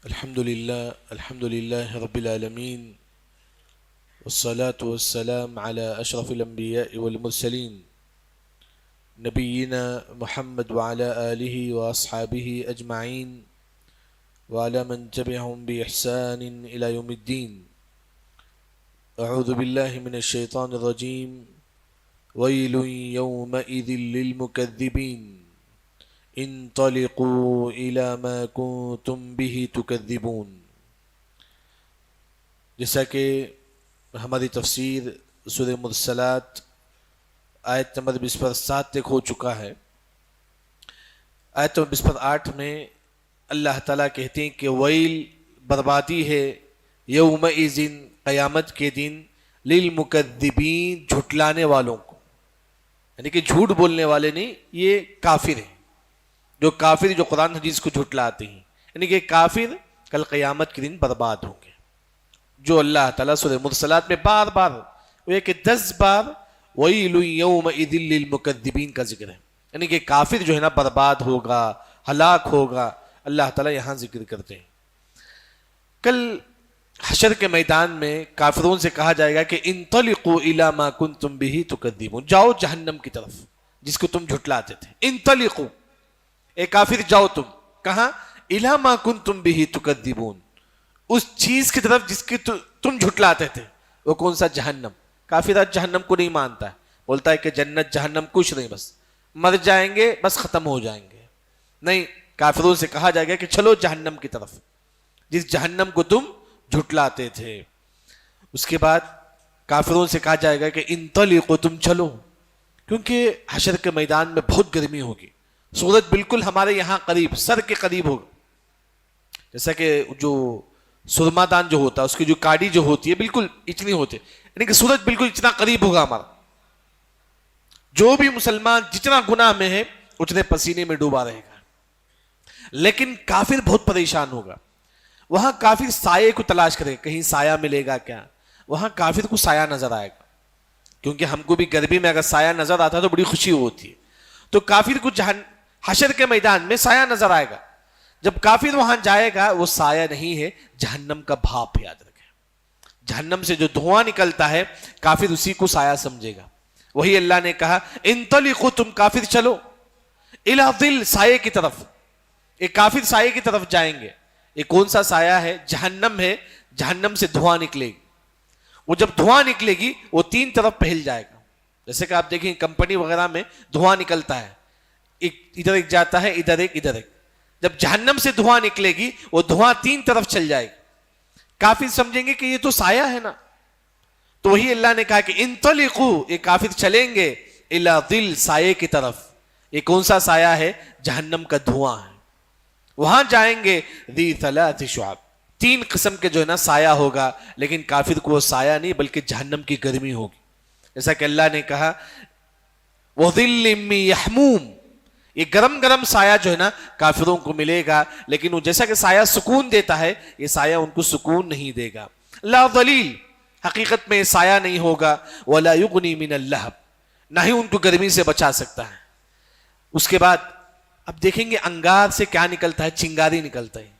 الحمد لله رب العالمين والصلاة والسلام على أشرف الأنبياء والمرسلين نبينا محمد وعلى آله وأصحابه أجمعين وعلى من تبعهم بإحسان إلى يوم الدين. أعوذ بالله من الشيطان الرجيم. ويل يومئذ للمكذبين انطلقوا إلى ما كنتم به تكذبون. جیسا کہ ہماری تفسیر سورہ مرسلات آیت نمبر 20 پر 7 تک ہو چکا ہے. آیت نمبر 20 پر 8 میں اللہ تعالیٰ کہتے ہیں کہ ویل بربادی ہے یومئذ قیامت کے دن للمکذبین جھٹلانے والوں کو، یعنی کہ جھوٹ بولنے والے نہیں، یہ کافر ہیں، جو قرآن حدیث کو جھٹلاتے ہیں، یعنی کہ کافر کل قیامت کے دن برباد ہوں گے. جو اللہ تعالیٰ سورہ مرسلات میں بار بار وہ کہ 10 بار ویل یومئذ للمکذبین کا ذکر ہے، یعنی کہ کافر جو ہے نا برباد ہوگا، ہلاک ہوگا، اللہ تعالیٰ یہاں ذکر کرتے ہیں. کل حشر کے میدان میں کافرون سے کہا جائے گا کہ انطلقوا الی ما کنتم به تکذبون، جاؤ جہنم کی طرف جس کو تم جھٹلاتے تھے. انطلقوا، اے کافر جاؤ تم کہاں؟ الی ما کنتم به تکذبون، اس چیز کی طرف جس کی تم جھٹلاتے تھے. وہ کون سا؟ جہنم. کافر آج جہنم کو نہیں مانتا ہے، بولتا ہے کہ جنت جہنم کچھ نہیں، بس مر جائیں گے بس ختم ہو جائیں گے. نہیں، کافروں سے کہا جائے گا کہ چلو جہنم کی طرف جس جہنم کو تم جھٹلاتے تھے. اس کے بعد کافروں سے کہا جائے گا کہ انطلقوا، تم چلو، کیونکہ حشر کے میدان میں بہت گرمی ہوگی. سورج بالکل ہمارے یہاں قریب، سر کے قریب ہوگا. جیسا کہ جو سرما دان جو ہوتا ہے اس کی جو کاڑی جو ہوتی ہے بالکل اتنی ہوتی ہے، یعنی کہ سورج بالکل اتنا قریب ہوگا ہمارا. جو بھی مسلمان جتنا گناہ میں ہے اتنے پسینے میں ڈوبا رہے گا. لیکن کافر بہت پریشان ہوگا. وہاں کافر سائے کو تلاش کرے گا، کہیں سایہ ملے گا کیا. وہاں کافر کو سایہ نظر آئے گا، کیونکہ ہم کو بھی گرمی میں اگر سایہ نظر آتا ہے تو بڑی خوشی ہوتی ہے. تو کافر کو حشر کے میدان میں سایہ نظر آئے گا. جب کافر وہاں جائے گا وہ سایہ نہیں ہے، جہنم کا بھاپ. یاد رکھیں، جہنم سے جو دھواں نکلتا ہے کافر اسی کو سایہ سمجھے گا. وہی اللہ نے کہا انطلقوا، تم کافر چلو الی ظل، سایہ کی طرف. ایک کافر سایہ کی طرف جائیں گے. ایک کون سا سایہ ہے؟ جہنم ہے. جہنم سے دھواں نکلے گی. وہ جب دھواں نکلے گی وہ 3 طرف پھیل جائے گا. جیسے کہ آپ دیکھیں کمپنی وغیرہ میں دھواں نکلتا ہے، ادھر ایک جاتا ہے، ادھر ایک، ادھر ایک. جب جہنم سے دھواں نکلے گی وہ دھواں 3 طرف چل جائے گی. کافر سمجھیں گے کہ یہ تو سایہ ہے نا. تو وہی اللہ نے کہا کہ انطلقوا، یہ کافر چلیں گے الی ظل، سایہ کی طرف. یہ کون سا سایہ ہے؟ جہنم کا دھواں ہے. وہاں جائیں گے ذی 3 شعاب، 3 قسم کے جو ہے نا سایہ ہوگا. لیکن کافر کو وہ سایہ نہیں بلکہ جہنم کی گرمی ہوگی. جیسا کہ اللہ نے کہا وظل من یحموم، یہ گرم گرم سایہ جو ہے نا کافروں کو ملے گا. لیکن وہ جیسا کہ سایہ سکون دیتا ہے، یہ سایہ ان کو سکون نہیں دے گا. لا ظلیل، حقیقت میں سایہ نہیں ہوگا. ولا یغنی من اللہب، نہ ہی ان کو گرمی سے بچا سکتا ہے. اس کے بعد اب دیکھیں گے انگار سے کیا نکلتا ہے؟ چنگاری نکلتا ہے.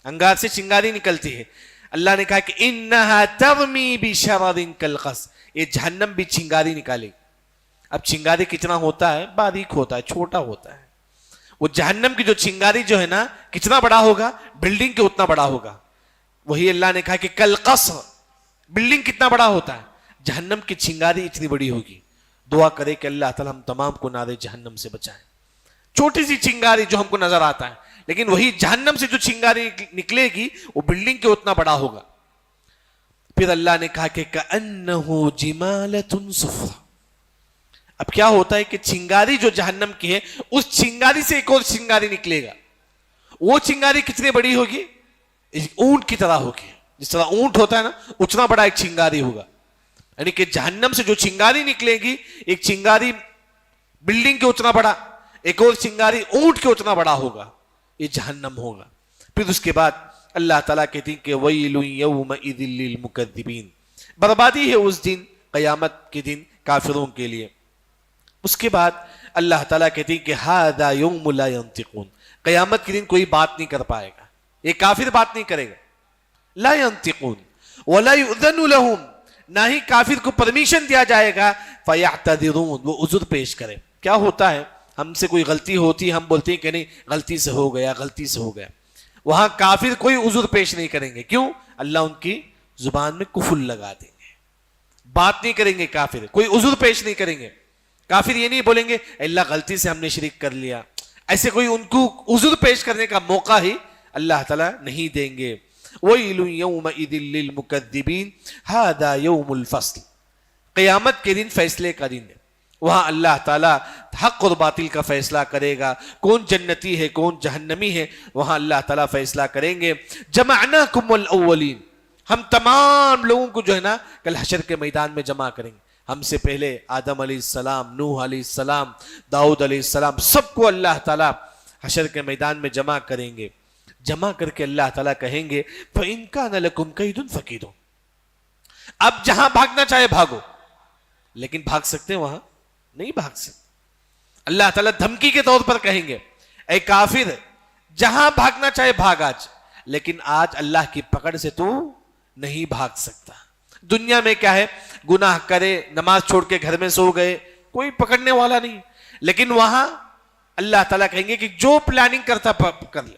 انگار سے چنگاری نکلتی ہے. اللہ نے کہا کہ انہا ترمی بشرر کالقصر، یہ جہنم بھی چنگاری نکالے گی. اب چنگاری کتنا ہوتا ہے؟ باریک ہوتا ہے، چھوٹا ہوتا ہے. وہ جہنم کی جو چنگاری جو ہے نا کتنا بڑا ہوگا؟ بلڈنگ کے اتنا بڑا ہوگا. وہی اللہ نے کہا کہ کالقصر، بلڈنگ کتنا بڑا ہوتا ہے، جہنم کی چنگاری اتنی بڑی ہوگی. دعا کرے کہ اللہ تعالی ہم تمام کو نارے جہنم سے بچائیں. چھوٹی سی چنگاری جو ہم کو نظر آتا ہے، لیکن وہی جہنم سے جو چنگاری نکلے گی وہ بلڈنگ کے اتنا بڑا ہوگا. پھر اللہ نے کہا کہ کأنہ جمالۃ صفر. اب کیا ہوتا ہے کہ چنگاری جو جہنم کی ہے اس چنگاری سے ایک اور چنگاری نکلے گا. وہ چنگاری کتنی بڑی ہوگی؟ اونٹ کی طرح ہوگی. جس طرح اونٹ ہوتا ہے نا اتنا بڑا ایک چنگاری ہوگا. یعنی کہ جہنم سے جو چنگاری نکلے گی، ایک چنگاری بلڈنگ کے اتنا بڑا، ایک اور چنگاری اونٹ کے اتنا بڑا ہوگا. یہ جہنم ہوگا. پھر اس کے بعد اللہ تعالیٰ کہتے ہیں کہ ویل یومئذ للمکذبین، بربادی ہے اس دن، قیامت کے دن کافروں کے لیے. اس کے بعد اللہ تعالیٰ کہتے ہیں کہ ھذا یوم لا ینطقون، قیامت کے دن کوئی بات نہیں کر پائے گا. یہ کافر بات نہیں کرے گا. لا ينطقون ولا يؤذن لهم, نہ ہی کافر کو پرمیشن دیا جائے گا. فيعتذرون, وہ عذر پیش کرے. کیا ہوتا ہے, ہم سے کوئی غلطی ہوتی, ہم بولتے ہیں کہ نہیں غلطی سے ہو گیا, غلطی سے ہو گیا. وہاں کافر کوئی عذر پیش نہیں کریں گے. کیوں؟ اللہ ان کی زبان میں کفل لگا دیں گے, بات نہیں کریں گے. کافر کوئی عذر پیش نہیں کریں گے. کافر یہ نہیں بولیں گے اللہ غلطی سے ہم نے شرک کر لیا. ایسے کوئی ان کو عذر پیش کرنے کا موقع ہی اللہ تعالیٰ نہیں دیں گے. وَيْلٌ يَوْمَئِذٍ لِّلْمُكَذِّبِينَ هَذَا يَوْمُ الْفَصْلِ, قیامت کے دن فیصلے کا دن ہے. وہاں اللہ تعالیٰ حق اور باطل کا فیصلہ کرے گا, کون جنتی ہے کون جہنمی ہے, وہاں اللہ تعالیٰ فیصلہ کریں گے. جمعناکم الاولین, ہم تمام لوگوں کو جو ہے نا کل حشر کے میدان میں جمع کریں گے. ہم سے پہلے آدم علیہ السلام, نوح علیہ السلام, داؤد علیہ السلام, سب کو اللہ تعالیٰ حشر کے میدان میں جمع کریں گے. جمع کر کے اللہ تعالیٰ کہیں گے فَإِن كَانَ لَكُمْ كَيْدٌ فَكِيدُونِ, اب جہاں بھاگنا چاہے بھاگو. لیکن بھاگ سکتے ہیں وہاں نہیں بھاگ سکتے. اللہ تعالیٰ دھمکی کے طور پر کہیں گے اے کافر جہاں بھاگنا چاہے بھاگ آج, لیکن آج اللہ کی پکڑ سے تو نہیں بھاگ سکتا. دنیا میں کیا ہے, گناہ کرے نماز چھوڑ کے گھر میں سو گئے, کوئی پکڑنے والا نہیں. لیکن وہاں اللہ تعالیٰ کہیں گے کہ جو پلاننگ کرتا کر لے,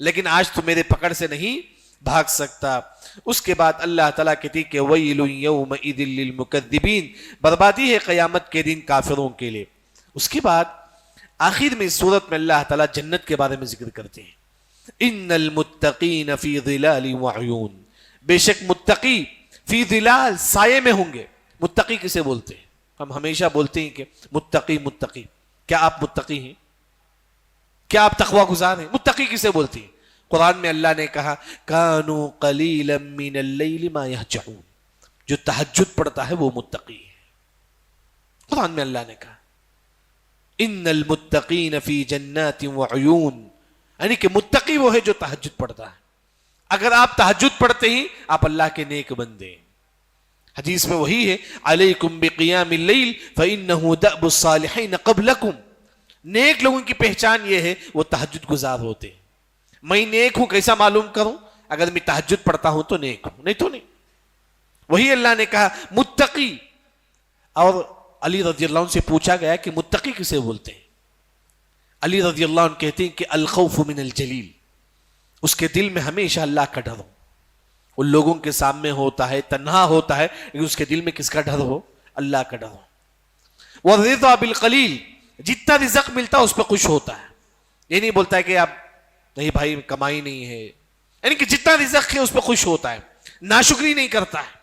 لیکن آج تو میرے پکڑ سے نہیں بھاگ سکتا. اس کے بعد اللہ تعالیٰ کہتی کہ وَيْلٌ يَوْمَئِذٍ لِّلْمُكَذِّبِينَ, بربادی ہے قیامت کے دن کافروں کے لیے. اس کے بعد آخر میں سورت میں اللہ تعالیٰ جنت کے بارے میں ذکر کرتے ہیں. ان المتقین فی ظلال وعیون, بے شک متقی فی ظلال, سائے میں ہوں گے. متقی کسے بولتے ہیں؟ ہم ہمیشہ بولتے ہیں کہ متقی متقی. کیا آپ متقی ہیں؟ کیا آپ تقوی گزار ہیں؟ متقی کسے بولتے ہیں؟ قرآن میں اللہ نے کہا کانوا قلیلا من اللیل ما یہجعون, جو تہجد پڑھتا ہے وہ متقی ہے. قرآن میں اللہ نے کہا ان المتقین فی جنات وعیون, یعنی کہ متقی وہ ہے جو تہجد پڑھتا ہے. اگر آپ تہجد پڑھتے ہی آپ اللہ کے نیک بندے. حدیث میں وہی ہے علیکم بقیام اللیل فإنہ دأب الصالحین قبلکم, نیک لوگوں کی پہچان یہ ہے وہ تہجد گزار ہوتے ہیں. میں نیک ہوں کیسا معلوم کروں؟ اگر میں تہجد پڑھتا ہوں تو نیک ہوں, نہیں تو نہیں. وہی اللہ نے کہا متقی. اور علی رضی اللہ عنہ سے پوچھا گیا کہ متقی کسے بولتے ہیں؟ علی رضی اللہ عنہ کہتے ہیں کہ الخوف من الجلیل, اس کے دل میں ہمیشہ اللہ کا ڈر ہو. ان لوگوں کے سامنے ہوتا ہے, تنہا ہوتا ہے, لیکن اس کے دل میں کس کا ڈر ہو؟ اللہ کا ڈر ہو. والرضا بالقلیل, جتنا رزق ملتا ہے اس پہ خوش ہوتا ہے. یہ نہیں بولتا ہے کہ آپ نہیں بھائی کمائی نہیں ہے, یعنی کہ جتنا رزق ہے اس پہ خوش ہوتا ہے, ناشکری نہیں کرتا ہے.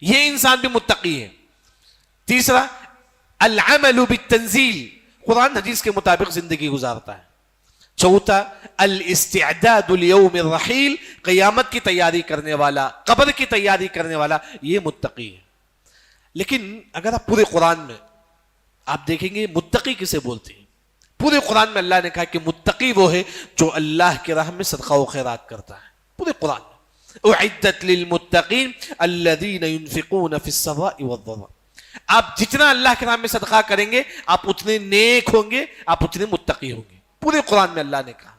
یہ انسان بھی متقی ہے. تیسرا العمل بالتنزیل, قرآن حدیث کے مطابق زندگی گزارتا ہے. چوتھا الاستعداد لیوم الرحیل, قیامت کی تیاری کرنے والا, قبر کی تیاری کرنے والا, یہ متقی ہے. لیکن اگر آپ پورے قرآن میں آپ دیکھیں گے متقی کسے بولتے ہیں, پورے قرآن میں اللہ نے کہا کہ متقی وہ ہے جو اللہ کے راہ میں صدقہ و خیرات کرتا ہے. پورے قرآن میں اعدت للمتقین الذین ينفقون فی السراء والضراء, آپ جتنا اللہ کے راہ میں صدقہ کریں گے آپ اتنے نیک ہوں گے, آپ اتنے متقی ہوں گے. پورے قرآن میں اللہ نے کہا.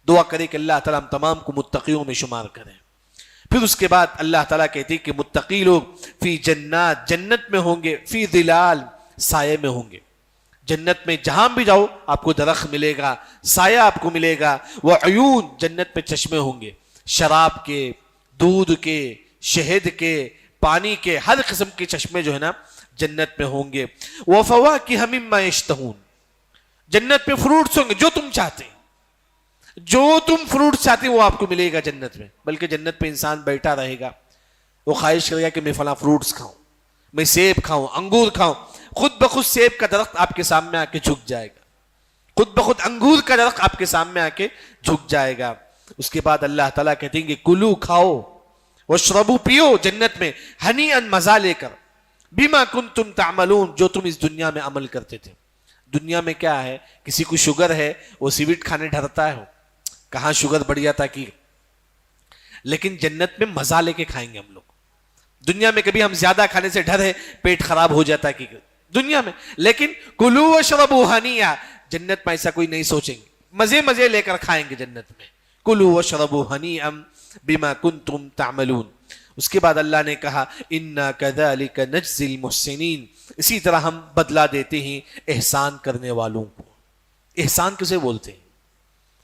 دعا کرے کہ اللہ تعالیٰ ہم تمام کو متقیوں میں شمار کریں. پھر اس کے بعد اللہ تعالیٰ کہتی کہ متقی لوگ فی جنات, جنت میں ہوں گے, فی ظلال, سائے میں ہوں گے. جنت میں جہاں بھی جاؤ آپ کو درخت ملے گا, سایہ آپ کو ملے گا. وعیون, جنت میں چشمے ہوں گے, شراب کے, دودھ کے, شہد کے, پانی کے, ہر قسم کے چشمے جو ہے نا جنت میں ہوں گے. وفواکہ مما یشتہون, جنت میں فروٹس ہوں گے جو تم چاہتے ہیں, جو تم فروٹس چاہتے ہیں وہ آپ کو ملے گا جنت میں. بلکہ جنت پہ انسان بیٹھا رہے گا, وہ خواہش کرے گا کہ میں فلاں فروٹس کھاؤں, میں سیب کھاؤں, انگور کھاؤں. خود بخود سیب کا درخت آپ کے سامنے آ کے جھک جائے گا, خود بخود انگور کا درخت آپ کے سامنے آ کے جھک جائے گا. اس کے بعد اللہ تعالیٰ کہتے ہیں کہ کلو, کھاؤ, واشربو, پیو جنت میں, ہنی ان, مزہ لے کر, بما کنتم تعملون, جو تم اس دنیا میں عمل کرتے تھے. دنیا میں کیا ہے, کسی کو شوگر ہے وہ سویٹ کھانے ڈرتا ہے, کہاں شوگر بڑھیا تھا کہ, لیکن جنت میں مزہ لے کے کھائیں گے ہم لوگ. دنیا میں کبھی ہم زیادہ کھانے سے ڈر ہے, پیٹ خراب ہو جاتا ہے کہ دنیا میں, لیکن کلو واشربوا ہنیئا, جنت میں ایسا کوئی نہیں سوچیں گے, مزے مزے لے کر کھائیں گے جنت میں. کلوا واشربوا ہنیئا بما کنتم تعملون. اس کے بعد اللہ نے کہا انا کذالک نجزی المحسنین، اسی طرح ہم بدلہ دیتے ہیں احسان کرنے والوں کو. احسان کسے بولتے ہیں؟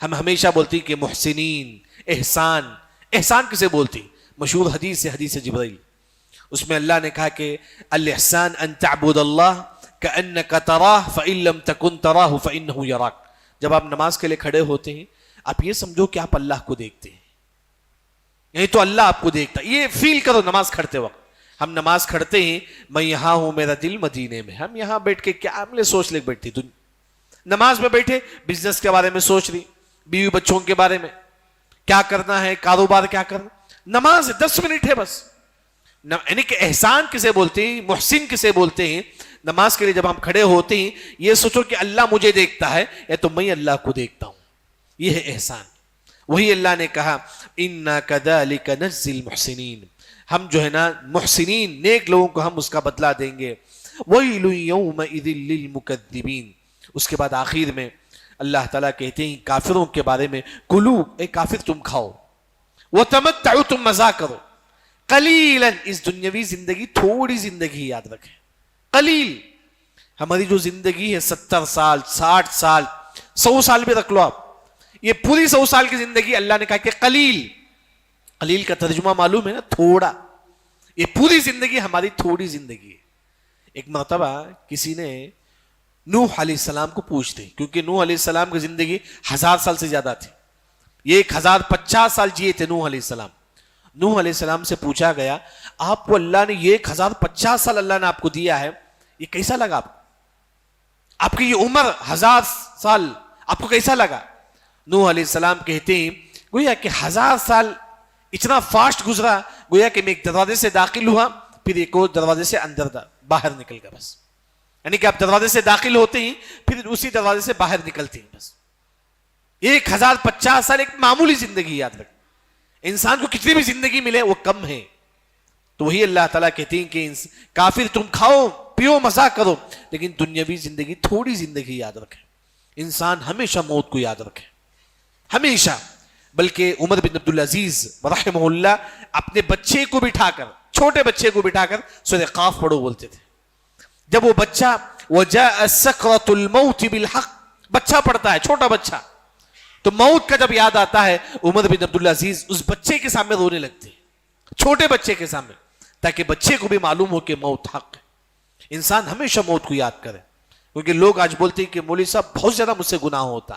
ہم ہمیشہ بولتے ہیں کہ محسنین، احسان. احسان کسے بولتے ہیں؟ مشہور حدیث ہے حدیث جبرائیل، اس میں اللہ نے کہا کہ الاحسان ان تعبد اللہ کأنک تراہ فإن لم تکن تراہ فإنہ یراک. جب آپ نماز کے لیے کھڑے ہوتے ہیں آپ یہ سمجھو کہ آپ اللہ کو دیکھتے ہیں، یہی تو اللہ آپ کو دیکھتا ہے. یہ فیل کرو نماز کھڑتے وقت. ہم نماز کھڑتے ہیں، میں یہاں ہوں میرا دل مدینے میں. ہم یہاں بیٹھ کے کیا ہم نے سوچ لے بیٹھتی، نماز میں بیٹھے بزنس کے بارے میں سوچ رہی، بیوی بچوں کے بارے میں کیا کرنا ہے، کاروبار کیا کرنا. نماز 10 منٹ ہے بس. یعنی کہ احسان کسے بولتے ہیں، محسن کسے بولتے ہیں؟ نماز کے لیے جب ہم کھڑے ہوتے ہیں یہ سوچو کہ اللہ مجھے دیکھتا ہے یا تو میں اللہ کو دیکھتا ہوں. یہ ہے احسان. وہی اللہ نے کہا انا کذالک نجزی المحسنین، ہم جو ہے نا محسنین نیک لوگوں کو ہم اس کا بدلہ دیں گے. ویل یومئذ للمکذبین. اس کے بعد آخر میں اللہ تعالیٰ کہتے ہیں کافروں کے بارے میں کلو، اے کافر تم کھاؤ، وتمتعوا تم مزہ کرو، قلیلا، اس دنیاوی زندگی تھوڑی زندگی یاد رکھیں. قلیل، ہماری جو زندگی ہے 70 سال 60 سال 100 سال بھی رکھ لو آپ، یہ پوری 100 سال کی زندگی اللہ نے کہا کہ قلیل. قلیل کا ترجمہ معلوم ہے نا، تھوڑا. یہ پوری زندگی ہماری تھوڑی زندگی ہے. ایک مرتبہ کسی نے نوح علیہ السلام کو پوچھتے، کیونکہ نوح علیہ السلام کی زندگی 1000 سال سے زیادہ تھی، یہ 1050 سال جیے تھے نوح علیہ السلام. نوح علیہ السلام سے پوچھا گیا آپ کو اللہ نے یہ 1050 سال اللہ نے آپ کو دیا ہے، یہ کیسا لگا آپ کی یہ عمر 1000 سال آپ کو کیسا لگا؟ نوح علیہ السلام کہتے ہیں گویا کہ 1000 سال اتنا فاسٹ گزرا، گویا کہ میں ایک دروازے سے داخل ہوا پھر ایک اور دروازے سے اندر باہر نکل گیا بس. یعنی کہ آپ دروازے سے داخل ہوتے ہیں پھر اسی دروازے سے باہر نکلتے ہیں بس. 1050 سال ایک معمولی زندگی یاد رکھ. انسان کو کتنی بھی زندگی ملے وہ کم ہے. تو وہی اللہ تعالیٰ کہتے ہیں کہ کافر تم کھاؤ پیو مزہ کرو لیکن دنیاوی زندگی تھوڑی زندگی یاد رکھے. انسان ہمیشہ موت کو یاد رکھے، ہمیشہ. بلکہ عمر بن عبدالعزیز رحمہ اللہ اپنے بچے کو بٹھا کر، چھوٹے بچے کو بٹھا کر سورہ قاف پڑھو بولتے تھے. جب وہ بچہ وجاء سکرۃ الموت بالحق، بچہ پڑھتا ہے چھوٹا بچہ، تو موت کا جب یاد آتا ہے عمر بن عبدالعزیز اس بچے کے سامنے رونے لگتے ہیں، چھوٹے بچے کے سامنے، تاکہ بچے کو بھی معلوم ہو کہ موت حق ہے. انسان ہمیشہ موت کو یاد کرے. کیونکہ لوگ آج بولتے ہیں کہ مولوی صاحب بہت زیادہ مجھ سے گناہ ہوتا،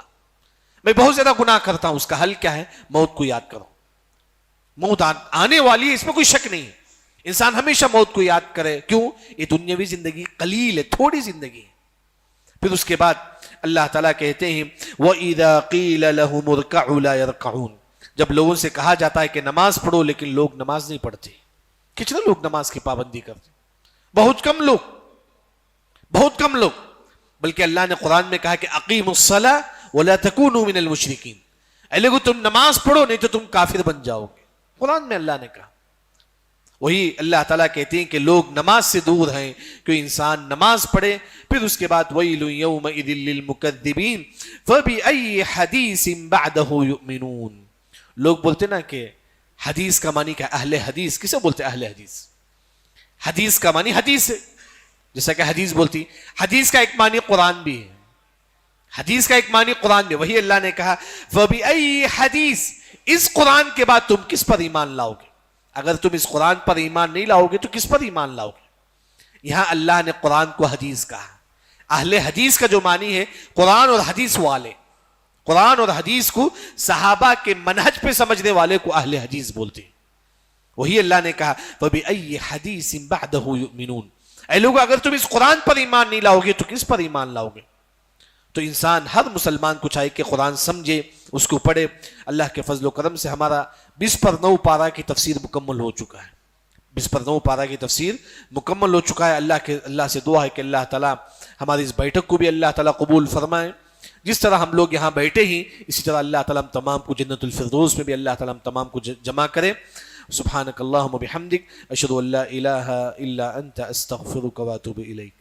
میں بہت زیادہ گناہ کرتا ہوں. اس کا حل کیا ہے؟ موت کو یاد کرو. موت آنے والی ہے، اس میں کوئی شک نہیں ہے. انسان ہمیشہ موت کو یاد کرے. کیوں؟ یہ دنیاوی زندگی قلیل ہے، تھوڑی زندگی ہے. پھر اس کے بعد اللہ تعالیٰ کہتے ہیں وَإِذَا قِيلَ لَهُمُ ارْكَعُوا لَا يَرْكَعُونَ. جب لوگوں سے کہا جاتا ہے کہ نماز پڑھو لیکن لوگ نماز نہیں پڑھتے. کتنے لوگ نماز کی پابندی کرتے؟ بہت کم لوگ، بہت کم لوگ. بلکہ اللہ نے قرآن میں کہا کہ اقیموا الصلاۃ ولا تکونوا من المشرکین. اے لوگو تم نماز پڑھو نہیں تو تم کافر بن جاؤ گے. قرآن میں اللہ نے کہا. وہی اللہ تعالیٰ کہتے ہیں کہ لوگ نماز سے دور ہیں کہ انسان نماز پڑھے. پھر اس کے بعد وَيْلٌ يَوْمَئِذٍ لِّلْمُكَذِّبِينَ فَبِأَيِّ حَدِيثٍ بَعْدَهُ يُؤْمِنُونَ. لوگ بولتے نا کہ حدیث کا معنی کیا؟ اہل حدیث. کسے بولتے اہل حدیث؟ حدیث کا معنی حدیث ہے، جیسا کہ حدیث بولتی. حدیث کا ایک معنی قرآن بھی ہے، حدیث کا ایک معنی قرآن بھی. وہی اللہ نے کہا فَبِأَيِّ حَدِيثٍ، اس قرآن کے بعد تم کس پر ایمان لاؤ گے؟ اگر تم اس قرآن پر ایمان نہیں لاؤ گے تو کس پر ایمان لاؤ گے؟ یہاں اللہ نے قرآن کو حدیث کہا. اہل حدیث کا جو معنی ہے قرآن اور حدیث والے. قرآن اور حدیث کو صحابہ کے منہج پہ سمجھنے والے کو اہل حدیث بولتے ہیں. وہی اللہ نے کہا فَبِأَيِّ حَدِيثٍ بَعْدَهُ يُؤْمِنُونَ. اے لوگ اگر تم اس قرآن پر ایمان نہیں لاؤ گے تو کس پر ایمان لاؤ گے؟ تو انسان ہر مسلمان کو چاہیے کہ قرآن سمجھے، اس کو پڑھے. اللہ کے فضل و کرم سے ہمارا 20/9 پارہ کی تفسیر مکمل ہو چکا ہے. 20/9 پارہ کی تفسیر مکمل ہو چکا ہے. اللہ سے دعا ہے کہ اللہ تعالیٰ ہماری اس بیٹھک کو بھی اللہ تعالیٰ قبول فرمائے. جس طرح ہم لوگ یہاں بیٹھے ہیں اسی طرح اللہ تعالیٰ ہم تمام کو جنت الفردوس میں بھی اللہ تعالیٰ ہم تمام کو جمع کرے. سبحانک اللہم و بحمدک اشہد ان لا الہ الا انت استغفرک و اتوب الیک.